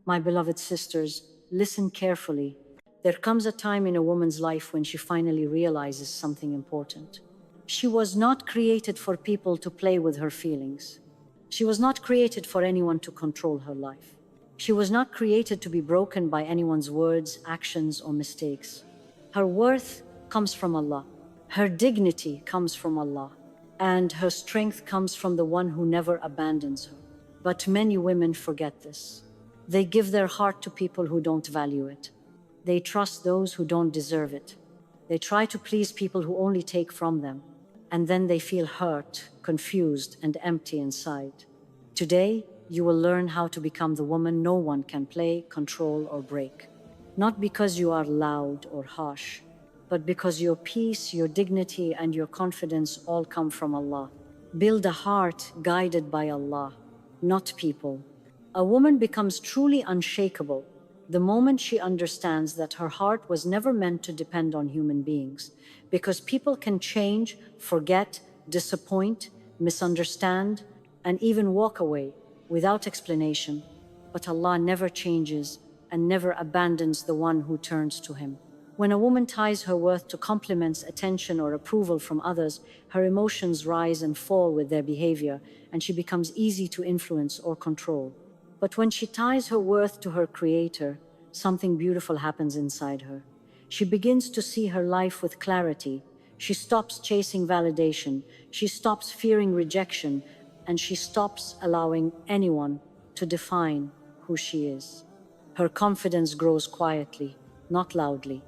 My beloved sisters, listen carefully. There comes a time in a woman's life when she finally realizes something important. She was not created for people to play with her feelings. She was not created for anyone to control her life. She was not created to be broken by anyone's words, actions, or mistakes. Her worth comes from Allah. Her dignity comes from Allah. And her strength comes from the one who never abandons her. But many women forget this. They give their heart to people who don't value it. They trust those who don't deserve it. They try to please people who only take from them. And then they feel hurt, confused, and empty inside. Today, you will learn how to become the woman no one can play, control, or break. Not because you are loud or harsh, but because your peace, your dignity, and your confidence all come from Allah. Build a heart guided by Allah, not people. A woman becomes truly unshakable the moment she understands that her heart was never meant to depend on human beings, because people can change, forget, disappoint, misunderstand, and even walk away without explanation. But Allah never changes and never abandons the one who turns to Him. When a woman ties her worth to compliments, attention, or approval from others, her emotions rise and fall with their behavior, and she becomes easy to influence or control. But when she ties her worth to her Creator, something beautiful happens inside her. She begins to see her life with clarity. She stops chasing validation. She stops fearing rejection, and she stops allowing anyone to define who she is. Her confidence grows quietly, not loudly.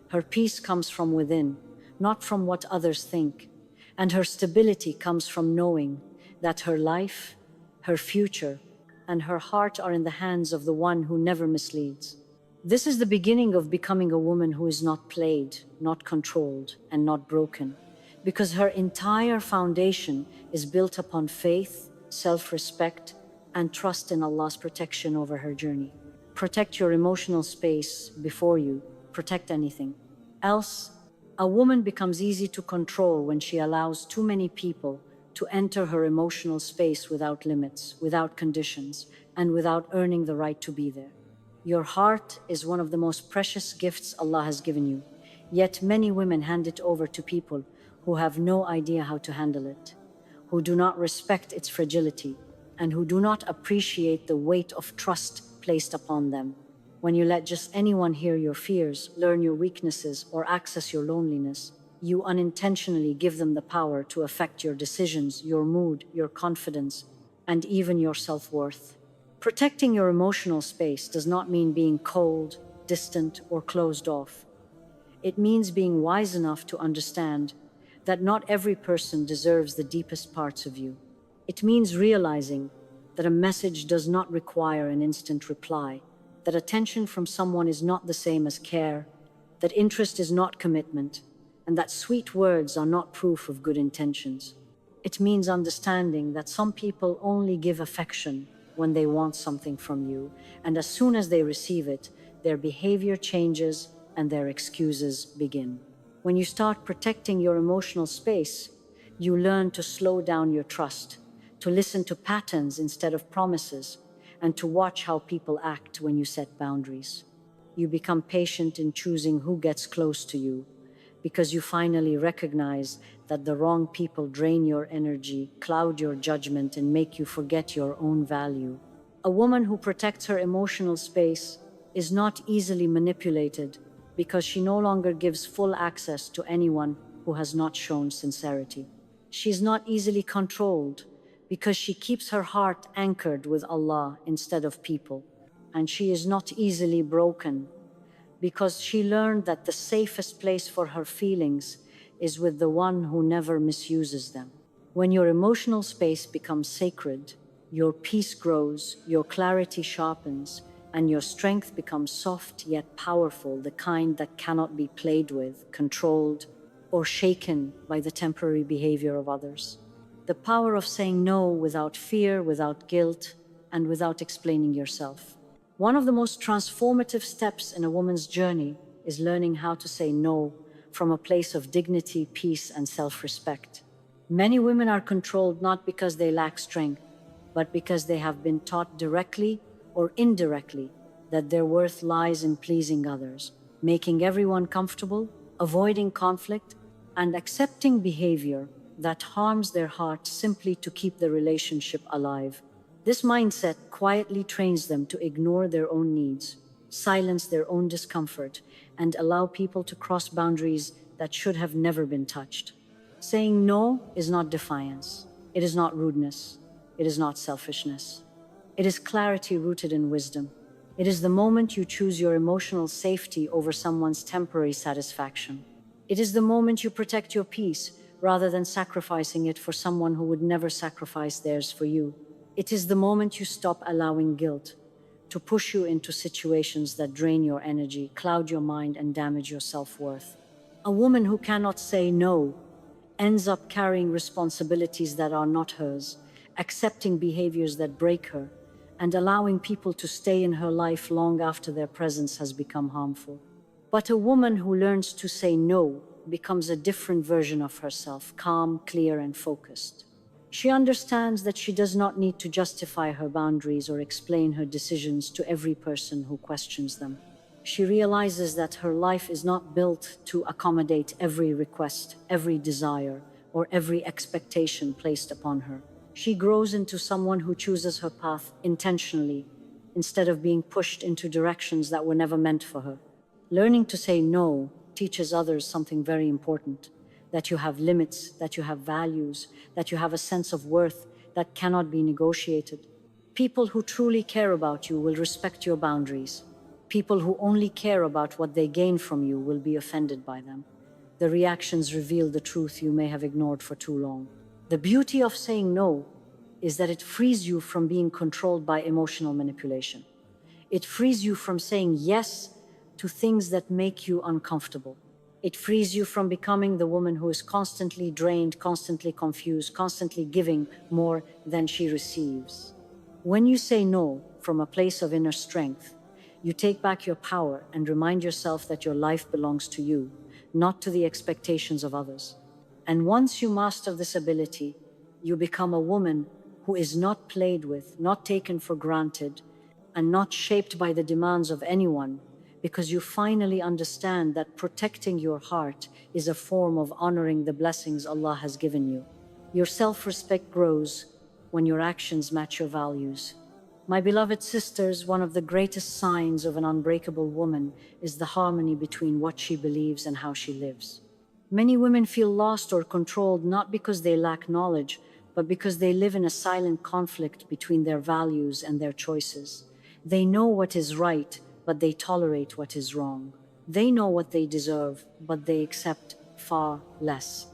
Her peace comes from within, not from what others think. And her stability comes from knowing that her life, her future, and her heart are in the hands of the one who never misleads. This is the beginning of becoming a woman who is not played, not controlled, and not broken, because her entire foundation is built upon faith, self-respect, and trust in Allah's protection over her journey. Protect your emotional space before you protect anything. Else, a woman becomes easy to control when she allows too many people to enter her emotional space without limits, without conditions, and without earning the right to be there. Your heart is one of the most precious gifts Allah has given you, yet many women hand it over to people who have no idea how to handle it, who do not respect its fragility, and who do not appreciate the weight of trust placed upon them. When you let just anyone hear your fears, learn your weaknesses, or access your loneliness, you unintentionally give them the power to affect your decisions, your mood, your confidence, and even your self-worth. Protecting your emotional space does not mean being cold, distant, or closed off. It means being wise enough to understand that not every person deserves the deepest parts of you. It means realizing that a message does not require an instant reply, that attention from someone is not the same as care, that interest is not commitment, and that sweet words are not proof of good intentions. It means understanding that some people only give affection when they want something from you, and as soon as they receive it, their behavior changes and their excuses begin. When you start protecting your emotional space, you learn to slow down your trust, to listen to patterns instead of promises, and to watch how people act when you set boundaries. You become patient in choosing who gets close to you, because you finally recognize that the wrong people drain your energy, cloud your judgment, and make you forget your own value. A woman who protects her emotional space is not easily manipulated because she no longer gives full access to anyone who has not shown sincerity. She is not easily controlled because she keeps her heart anchored with Allah instead of people. And she is not easily broken because she learned that the safest place for her feelings is with the one who never misuses them. When your emotional space becomes sacred, your peace grows, your clarity sharpens, and your strength becomes soft yet powerful, the kind that cannot be played with, controlled, or shaken by the temporary behavior of others. The power of saying no without fear, without guilt, and without explaining yourself. One of the most transformative steps in a woman's journey is learning how to say no from a place of dignity, peace, and self-respect. Many women are controlled not because they lack strength, but because they have been taught directly or indirectly, that their worth lies in pleasing others, making everyone comfortable, avoiding conflict, and accepting behavior that harms their heart simply to keep the relationship alive. This mindset quietly trains them to ignore their own needs, silence their own discomfort, and allow people to cross boundaries that should have never been touched. Saying no is not defiance, it is not rudeness, it is not selfishness. It is clarity rooted in wisdom. It is the moment you choose your emotional safety over someone's temporary satisfaction. It is the moment you protect your peace rather than sacrificing it for someone who would never sacrifice theirs for you. It is the moment you stop allowing guilt to push you into situations that drain your energy, cloud your mind, and damage your self-worth. A woman who cannot say no ends up carrying responsibilities that are not hers, accepting behaviors that break her, and allowing people to stay in her life long after their presence has become harmful. But a woman who learns to say no becomes a different version of herself, calm, clear, and focused. She understands that she does not need to justify her boundaries or explain her decisions to every person who questions them. She realizes that her life is not built to accommodate every request, every desire, or every expectation placed upon her. She grows into someone who chooses her path intentionally, instead of being pushed into directions that were never meant for her. Learning to say no teaches others something very important: that you have limits, that you have values, that you have a sense of worth that cannot be negotiated. People who truly care about you will respect your boundaries. People who only care about what they gain from you will be offended by them. The reactions reveal the truth you may have ignored for too long. The beauty of saying no is that it frees you from being controlled by emotional manipulation. It frees you from saying yes to things that make you uncomfortable. It frees you from becoming the woman who is constantly drained, constantly confused, constantly giving more than she receives. When you say no from a place of inner strength, you take back your power and remind yourself that your life belongs to you, not to the expectations of others. And once you master this ability, you become a woman who is not played with, not taken for granted, and not shaped by the demands of anyone, because you finally understand that protecting your heart is a form of honoring the blessings Allah has given you. Your self-respect grows when your actions match your values. My beloved sisters, one of the greatest signs of an unbreakable woman is the harmony between what she believes and how she lives. Many women feel lost or controlled not because they lack knowledge, but because they live in a silent conflict between their values and their choices. They know what is right, but they tolerate what is wrong. They know what they deserve, but they accept far less.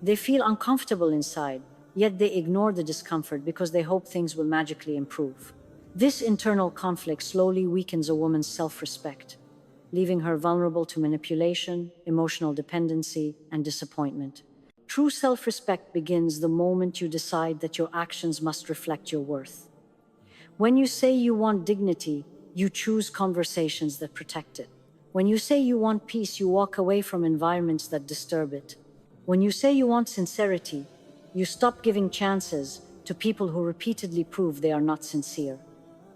They feel uncomfortable inside, yet they ignore the discomfort because they hope things will magically improve. This internal conflict slowly weakens a woman's self-respect, leaving her vulnerable to manipulation, emotional dependency, and disappointment. True self-respect begins the moment you decide that your actions must reflect your worth. When you say you want dignity, you choose conversations that protect it. When you say you want peace, you walk away from environments that disturb it. When you say you want sincerity, you stop giving chances to people who repeatedly prove they are not sincere.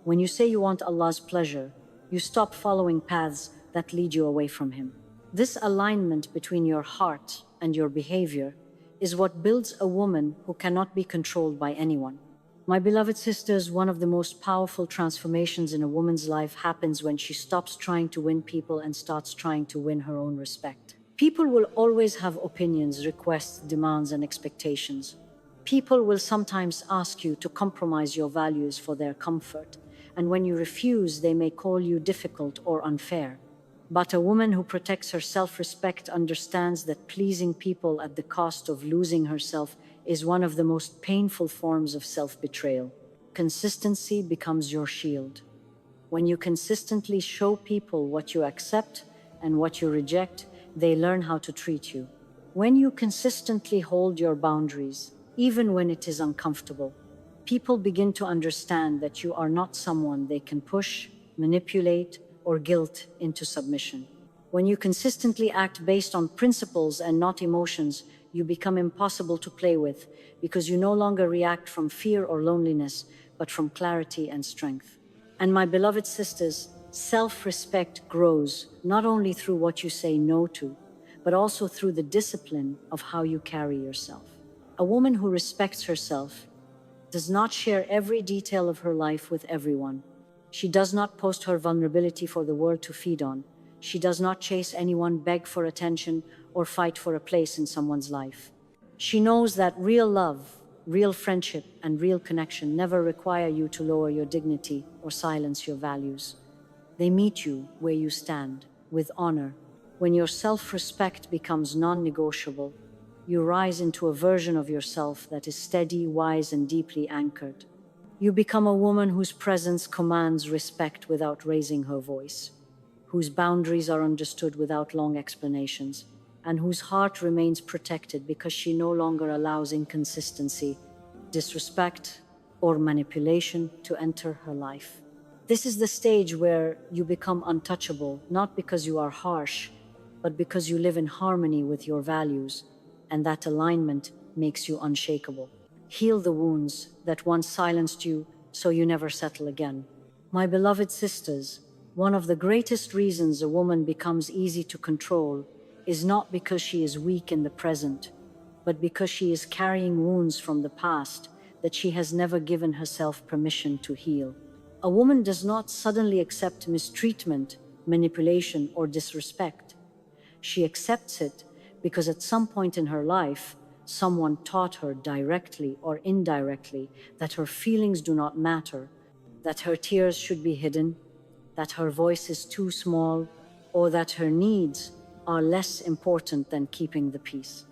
When you say you want Allah's pleasure, you stop following paths that lead you away from Him. This alignment between your heart and your behavior is what builds a woman who cannot be controlled by anyone. My beloved sisters, one of the most powerful transformations in a woman's life happens when she stops trying to win people and starts trying to win her own respect. People will always have opinions, requests, demands, and expectations. People will sometimes ask you to compromise your values for their comfort, and when you refuse, they may call you difficult or unfair. But a woman who protects her self-respect understands that pleasing people at the cost of losing herself is one of the most painful forms of self-betrayal. Consistency becomes your shield. When you consistently show people what you accept and what you reject, they learn how to treat you. When you consistently hold your boundaries, even when it is uncomfortable, people begin to understand that you are not someone they can push, manipulate, or guilt into submission. When you consistently act based on principles and not emotions, you become impossible to play with because you no longer react from fear or loneliness, but from clarity and strength. And my beloved sisters, self-respect grows not only through what you say no to, but also through the discipline of how you carry yourself. A woman who respects herself does not share every detail of her life with everyone. She does not post her vulnerability for the world to feed on. She does not chase anyone, beg for attention, or fight for a place in someone's life. She knows that real love, real friendship, and real connection never require you to lower your dignity or silence your values. They meet you where you stand, with honor. When your self-respect becomes non-negotiable, you rise into a version of yourself that is steady, wise, and deeply anchored. You become a woman whose presence commands respect without raising her voice, whose boundaries are understood without long explanations, and whose heart remains protected because she no longer allows inconsistency, disrespect, or manipulation to enter her life. This is the stage where you become untouchable, not because you are harsh, but because you live in harmony with your values, and that alignment makes you unshakable. Heal the wounds that once silenced you so you never settle again. My beloved sisters, one of the greatest reasons a woman becomes easy to control is not because she is weak in the present, but because she is carrying wounds from the past that she has never given herself permission to heal. A woman does not suddenly accept mistreatment, manipulation, or disrespect. She accepts it because at some point in her life, someone taught her directly or indirectly that her feelings do not matter, that her tears should be hidden, that her voice is too small, or that her needs are less important than keeping the peace.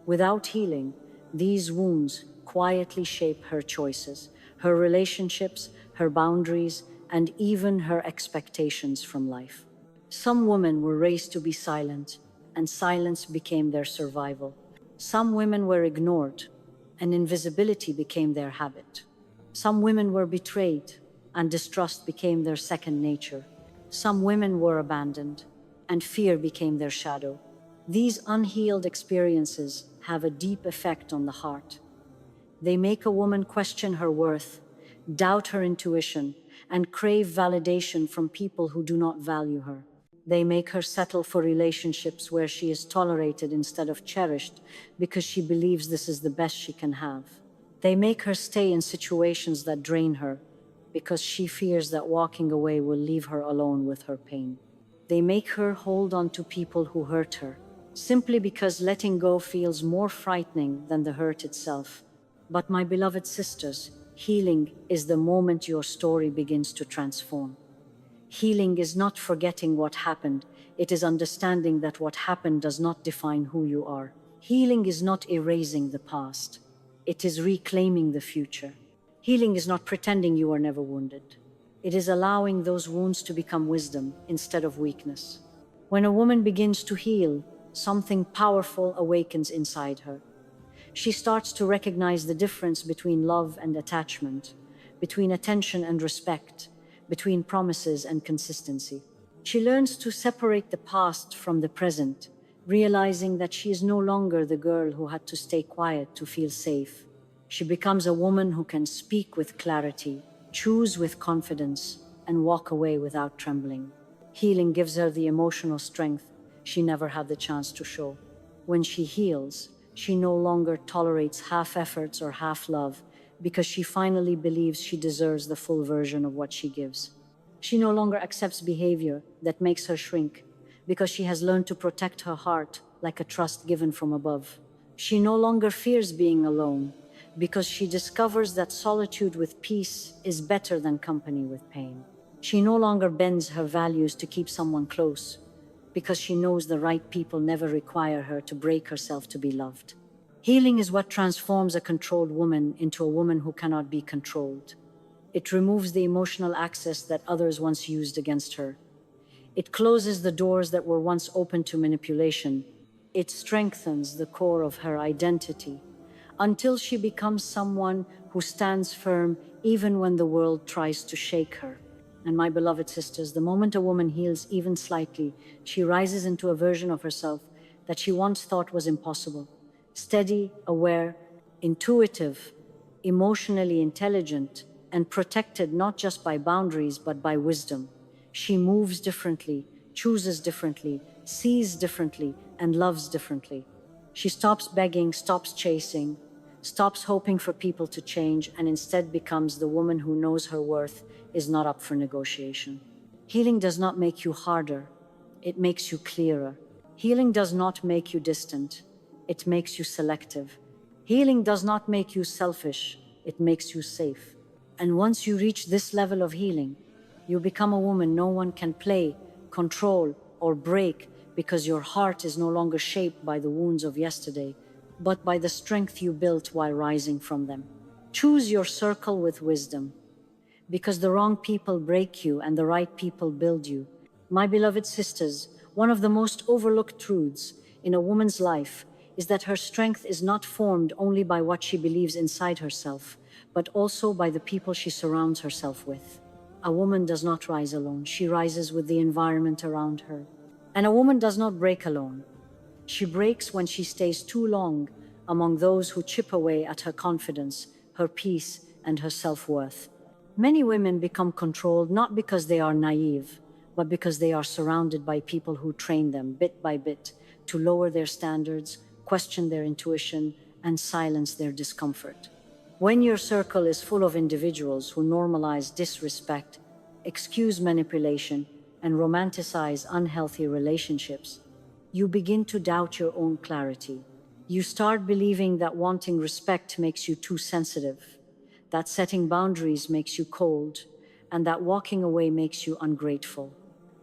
Without healing, these wounds quietly shape her choices, her relationships, her boundaries, and even her expectations from life. Some women were raised to be silent, and silence became their survival. Some women were ignored, and invisibility became their habit. Some women were betrayed, and distrust became their second nature. Some women were abandoned, and fear became their shadow. These unhealed experiences have a deep effect on the heart. They make a woman question her worth, doubt her intuition, and crave validation from people who do not value her. They make her settle for relationships where she is tolerated instead of cherished because she believes this is the best she can have. They make her stay in situations that drain her because she fears that walking away will leave her alone with her pain. They make her hold on to people who hurt her, simply because letting go feels more frightening than the hurt itself. But my beloved sisters, healing is the moment your story begins to transform. Healing is not forgetting what happened, it is understanding that what happened does not define who you are. Healing is not erasing the past, it is reclaiming the future. Healing is not pretending you were never wounded. It is allowing those wounds to become wisdom instead of weakness. When a woman begins to heal, something powerful awakens inside her. She starts to recognize the difference between love and attachment, between attention and respect, between promises and consistency. She learns to separate the past from the present, realizing that she is no longer the girl who had to stay quiet to feel safe. She becomes a woman who can speak with clarity, choose with confidence, and walk away without trembling. Healing gives her the emotional strength she never had the chance to show. When she heals, she no longer tolerates half efforts or half love because she finally believes she deserves the full version of what she gives. She no longer accepts behavior that makes her shrink because she has learned to protect her heart like a trust given from above. She no longer fears being alone because she discovers that solitude with peace is better than company with pain. She no longer bends her values to keep someone close because she knows the right people never require her to break herself to be loved. Healing is what transforms a controlled woman into a woman who cannot be controlled. It removes the emotional access that others once used against her. It closes the doors that were once open to manipulation. It strengthens the core of her identity until she becomes someone who stands firm even when the world tries to shake her. And my beloved sisters, the moment a woman heals even slightly, she rises into a version of herself that she once thought was impossible. Steady, aware, intuitive, emotionally intelligent, and protected not just by boundaries but by wisdom. She moves differently, chooses differently, sees differently, and loves differently. She stops begging, stops chasing, stops hoping for people to change, and instead becomes the woman who knows her worth is not up for negotiation. Healing does not make you harder, it makes you clearer. Healing does not make you distant, it makes you selective. Healing does not make you selfish, it makes you safe. And once you reach this level of healing, you become a woman no one can play, control, or break, because your heart is no longer shaped by the wounds of yesterday, but by the strength you built while rising from them. Choose your circle with wisdom, because the wrong people break you and the right people build you. My beloved sisters, one of the most overlooked truths in a woman's life is that her strength is not formed only by what she believes inside herself, but also by the people she surrounds herself with. A woman does not rise alone, she rises with the environment around her. And a woman does not break alone. She breaks when she stays too long among those who chip away at her confidence, her peace, and her self-worth. Many women become controlled not because they are naive, but because they are surrounded by people who train them bit by bit to lower their standards, question their intuition, and silence their discomfort. When your circle is full of individuals who normalize disrespect, excuse manipulation, and romanticize unhealthy relationships, you begin to doubt your own clarity. You start believing that wanting respect makes you too sensitive, that setting boundaries makes you cold, and that walking away makes you ungrateful.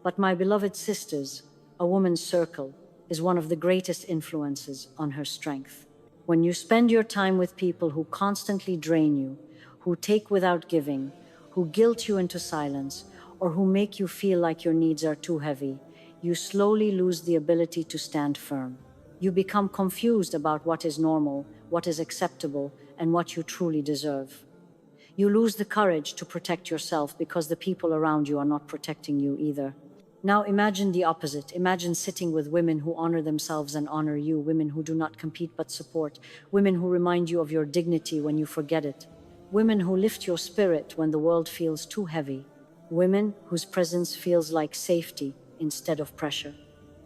But my beloved sisters, a woman's circle is one of the greatest influences on her strength. When you spend your time with people who constantly drain you, who take without giving, who guilt you into silence, or who make you feel like your needs are too heavy, you slowly lose the ability to stand firm. You become confused about what is normal, what is acceptable, and what you truly deserve. You lose the courage to protect yourself because the people around you are not protecting you either. Now imagine the opposite. Imagine sitting with women who honor themselves and honor you, women who do not compete but support, women who remind you of your dignity when you forget it, women who lift your spirit when the world feels too heavy, women whose presence feels like safety instead of pressure.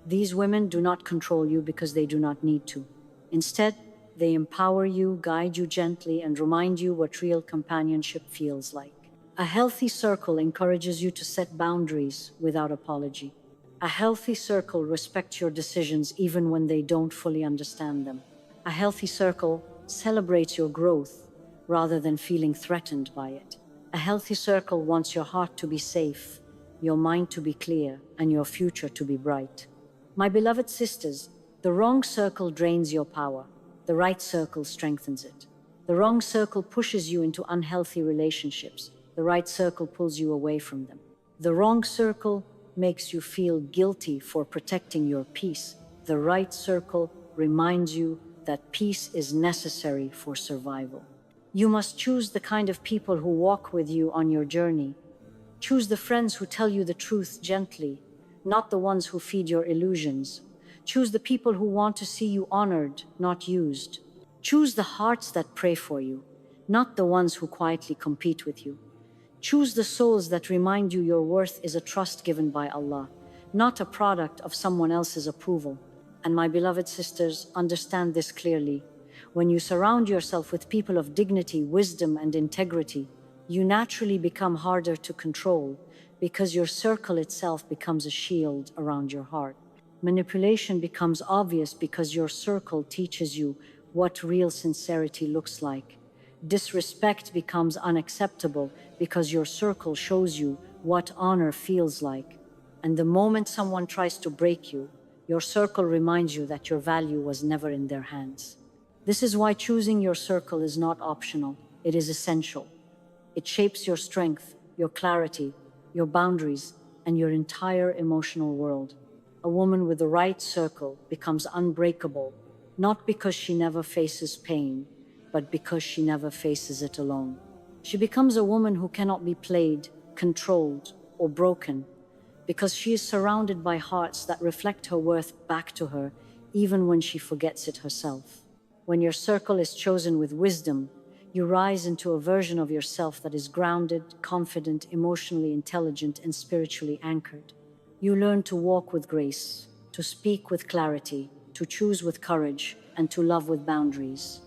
These women do not control you because they do not need to. Instead, they empower you, guide you gently, and remind you what real companionship feels like. A healthy circle encourages you to set boundaries without apology. A healthy circle respects your decisions even when they don't fully understand them. A healthy circle celebrates your growth rather than feeling threatened by it. A healthy circle wants your heart to be safe, your mind to be clear, and your future to be bright. My beloved sisters, the wrong circle drains your power. The right circle strengthens it. The wrong circle pushes you into unhealthy relationships. The right circle pulls you away from them. The wrong circle makes you feel guilty for protecting your peace. The right circle reminds you that peace is necessary for survival. You must choose the kind of people who walk with you on your journey. Choose the friends who tell you the truth gently, not the ones who feed your illusions. Choose the people who want to see you honored, not used. Choose the hearts that pray for you, not the ones who quietly compete with you. Choose the souls that remind you your worth is a trust given by Allah, not a product of someone else's approval. And my beloved sisters, understand this clearly. When you surround yourself with people of dignity, wisdom, and integrity, you naturally become harder to control because your circle itself becomes a shield around your heart. Manipulation becomes obvious because your circle teaches you what real sincerity looks like. Disrespect becomes unacceptable because your circle shows you what honor feels like. And the moment someone tries to break you, your circle reminds you that your value was never in their hands. This is why choosing your circle is not optional, it is essential. It shapes your strength, your clarity, your boundaries, and your entire emotional world. A woman with the right circle becomes unbreakable, not because she never faces pain, but because she never faces it alone. She becomes a woman who cannot be played, controlled, or broken, because she is surrounded by hearts that reflect her worth back to her, even when she forgets it herself. When your circle is chosen with wisdom, You rise into a version of yourself that is grounded, confident, emotionally intelligent, and spiritually anchored. You learn to walk with grace, to speak with clarity, to choose with courage, and to love with boundaries.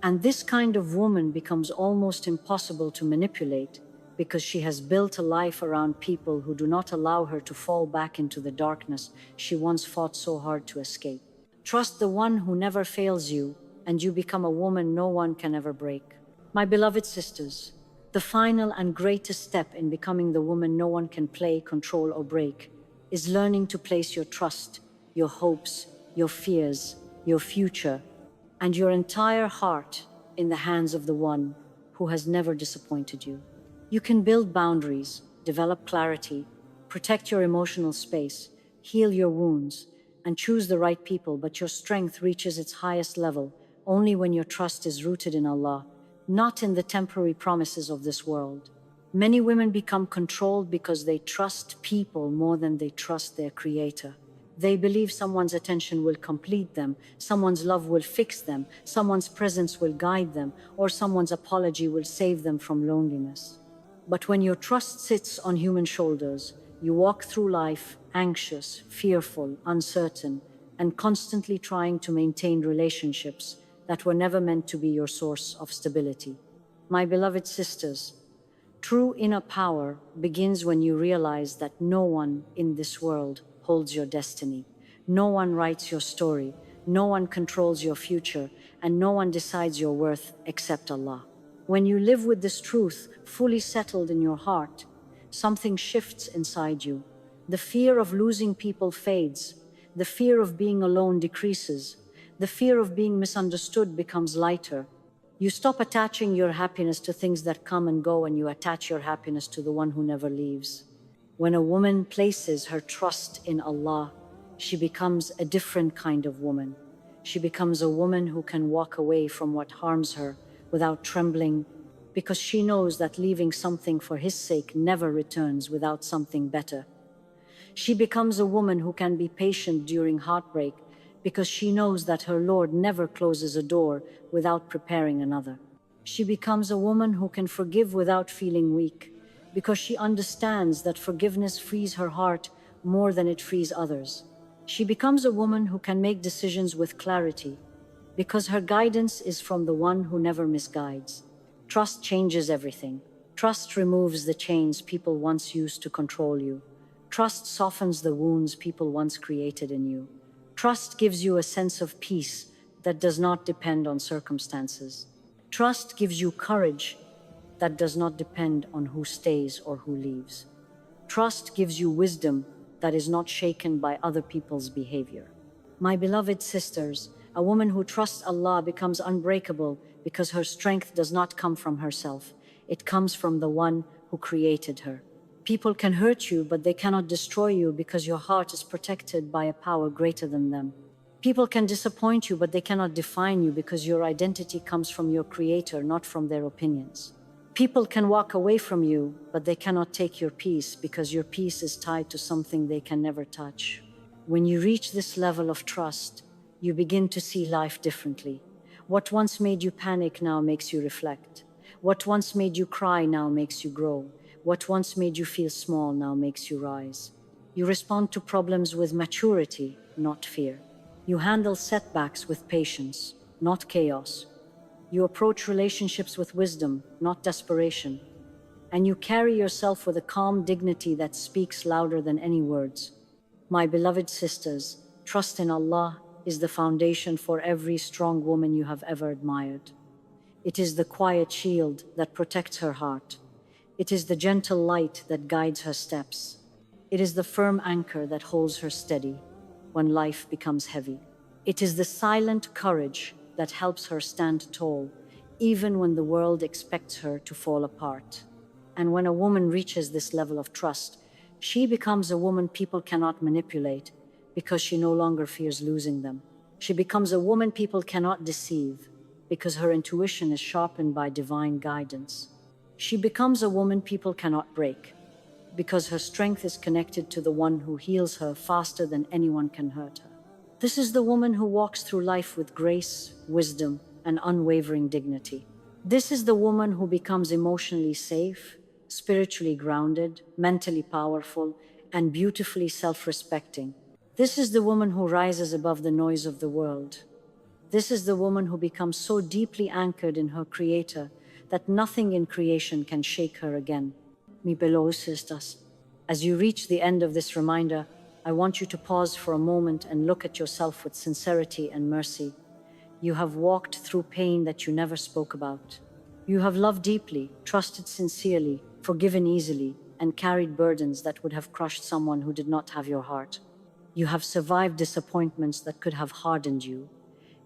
And this kind of woman becomes almost impossible to manipulate because she has built a life around people who do not allow her to fall back into the darkness she once fought so hard to escape. Trust the one who never fails you, and you become a woman no one can ever break. My beloved sisters, the final and greatest step in becoming the woman no one can play, control, or break is learning to place your trust, your hopes, your fears, your future, and your entire heart in the hands of the one who has never disappointed you. You can build boundaries, develop clarity, protect your emotional space, heal your wounds, and choose the right people, but your strength reaches its highest level only when your trust is rooted in Allah, not in the temporary promises of this world. Many women become controlled because they trust people more than they trust their creator. They believe someone's attention will complete them, someone's love will fix them, someone's presence will guide them, or someone's apology will save them from loneliness. But when your trust sits on human shoulders, you walk through life anxious, fearful, uncertain, and constantly trying to maintain relationships that were never meant to be your source of stability. My beloved sisters, true inner power begins when you realize that no one in this world holds your destiny. No one writes your story, no one controls your future, and no one decides your worth except Allah. When you live with this truth fully settled in your heart, something shifts inside you. The fear of losing people fades, the fear of being alone decreases, the fear of being misunderstood becomes lighter. You stop attaching your happiness to things that come and go, and you attach your happiness to the one who never leaves. When a woman places her trust in Allah, she becomes a different kind of woman. She becomes a woman who can walk away from what harms her without trembling, because she knows that leaving something for His sake never returns without something better. She becomes a woman who can be patient during heartbreak, because she knows that her Lord never closes a door without preparing another. She becomes a woman who can forgive without feeling weak, because she understands that forgiveness frees her heart more than it frees others. She becomes a woman who can make decisions with clarity, because her guidance is from the one who never misguides. Trust changes everything. Trust removes the chains people once used to control you. Trust softens the wounds people once created in you. Trust gives you a sense of peace that does not depend on circumstances. Trust gives you courage that does not depend on who stays or who leaves. Trust gives you wisdom that is not shaken by other people's behavior. My beloved sisters, a woman who trusts Allah becomes unbreakable because her strength does not come from herself. It comes from the one who created her. People can hurt you, but they cannot destroy you because your heart is protected by a power greater than them. People can disappoint you, but they cannot define you because your identity comes from your Creator, not from their opinions. People can walk away from you, but they cannot take your peace because your peace is tied to something they can never touch. When you reach this level of trust, you begin to see life differently. What once made you panic now makes you reflect. What once made you cry now makes you grow. What once made you feel small now makes you rise. You respond to problems with maturity, not fear. You handle setbacks with patience, not chaos. You approach relationships with wisdom, not desperation. And you carry yourself with a calm dignity that speaks louder than any words. My beloved sisters, trust in Allah is the foundation for every strong woman you have ever admired. It is the quiet shield that protects her heart. It is the gentle light that guides her steps. It is the firm anchor that holds her steady when life becomes heavy. It is the silent courage that helps her stand tall, even when the world expects her to fall apart. And when a woman reaches this level of trust, she becomes a woman people cannot manipulate because she no longer fears losing them. She becomes a woman people cannot deceive because her intuition is sharpened by divine guidance. She becomes a woman people cannot break because her strength is connected to the one who heals her faster than anyone can hurt her. This is the woman who walks through life with grace, wisdom, and unwavering dignity. This is the woman who becomes emotionally safe, spiritually grounded, mentally powerful, and beautifully self-respecting. This is the woman who rises above the noise of the world. This is the woman who becomes so deeply anchored in her Creator that nothing in creation can shake her again. Mi beloved sisters, as you reach the end of this reminder, I want you to pause for a moment and look at yourself with sincerity and mercy. You have walked through pain that you never spoke about. You have loved deeply, trusted sincerely, forgiven easily, and carried burdens that would have crushed someone who did not have your heart. You have survived disappointments that could have hardened you,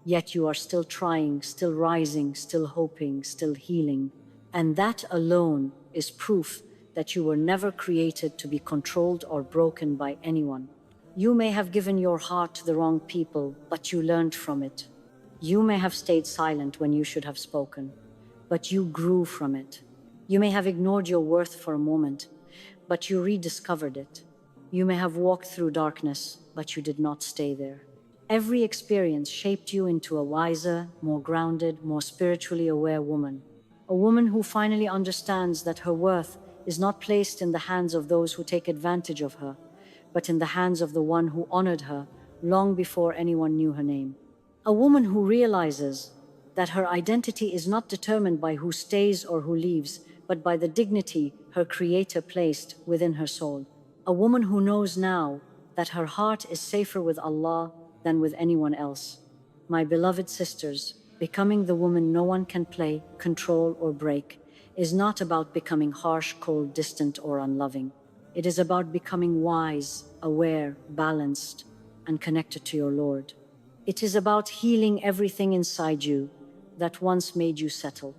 yet you are still trying, still rising, still hoping, still healing. And that alone is proof that you were never created to be controlled or broken by anyone. You may have given your heart to the wrong people, but you learned from it. You may have stayed silent when you should have spoken, but you grew from it. You may have ignored your worth for a moment, but you rediscovered it. You may have walked through darkness, but you did not stay there. Every experience shaped you into a wiser, more grounded, more spiritually aware woman. A woman who finally understands that her worth is not placed in the hands of those who take advantage of her, but in the hands of the one who honored her long before anyone knew her name. A woman who realizes that her identity is not determined by who stays or who leaves, but by the dignity her Creator placed within her soul. A woman who knows now that her heart is safer with Allah than with anyone else. My beloved sisters, becoming the woman no one can play, control, or break is not about becoming harsh, cold, distant, or unloving. It is about becoming wise, aware, balanced, and connected to your Lord. It is about healing everything inside you that once made you settle.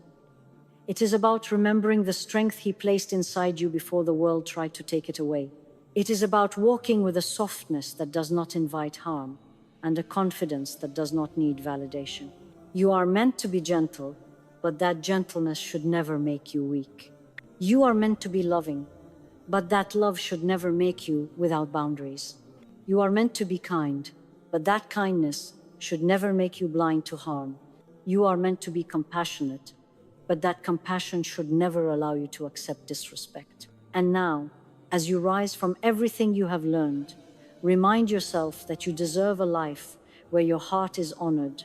It is about remembering the strength He placed inside you before the world tried to take it away. It is about walking with a softness that does not invite harm and a confidence that does not need validation. You are meant to be gentle, but that gentleness should never make you weak. You are meant to be loving, but that love should never make you without boundaries. You are meant to be kind, but that kindness should never make you blind to harm. You are meant to be compassionate, but that compassion should never allow you to accept disrespect. And now, as you rise from everything you have learned, remind yourself that you deserve a life where your heart is honored,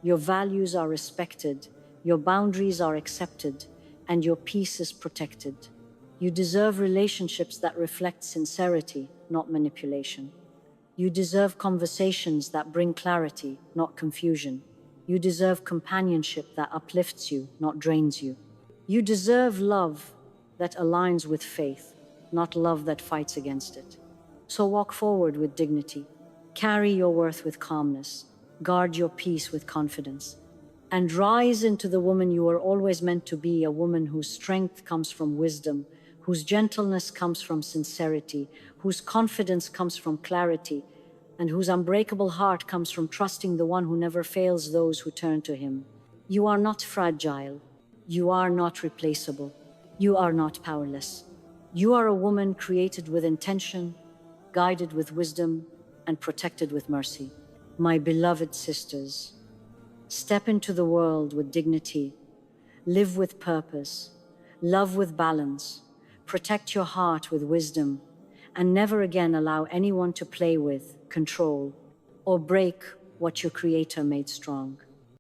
your values are respected, your boundaries are accepted, and your peace is protected. You deserve relationships that reflect sincerity, not manipulation. You deserve conversations that bring clarity, not confusion. You deserve companionship that uplifts you, not drains you. You deserve love that aligns with faith, not love that fights against it. So walk forward with dignity, carry your worth with calmness, guard your peace with confidence, and rise into the woman you are always meant to be, a woman whose strength comes from wisdom, whose gentleness comes from sincerity, whose confidence comes from clarity, and whose unbreakable heart comes from trusting the one who never fails those who turn to him. You are not fragile. You are not replaceable. You are not powerless. You are a woman created with intention, guided with wisdom, and protected with mercy. My beloved sisters, step into the world with dignity, live with purpose, love with balance, protect your heart with wisdom, and never again allow anyone to play with, control, or break what your Creator made strong.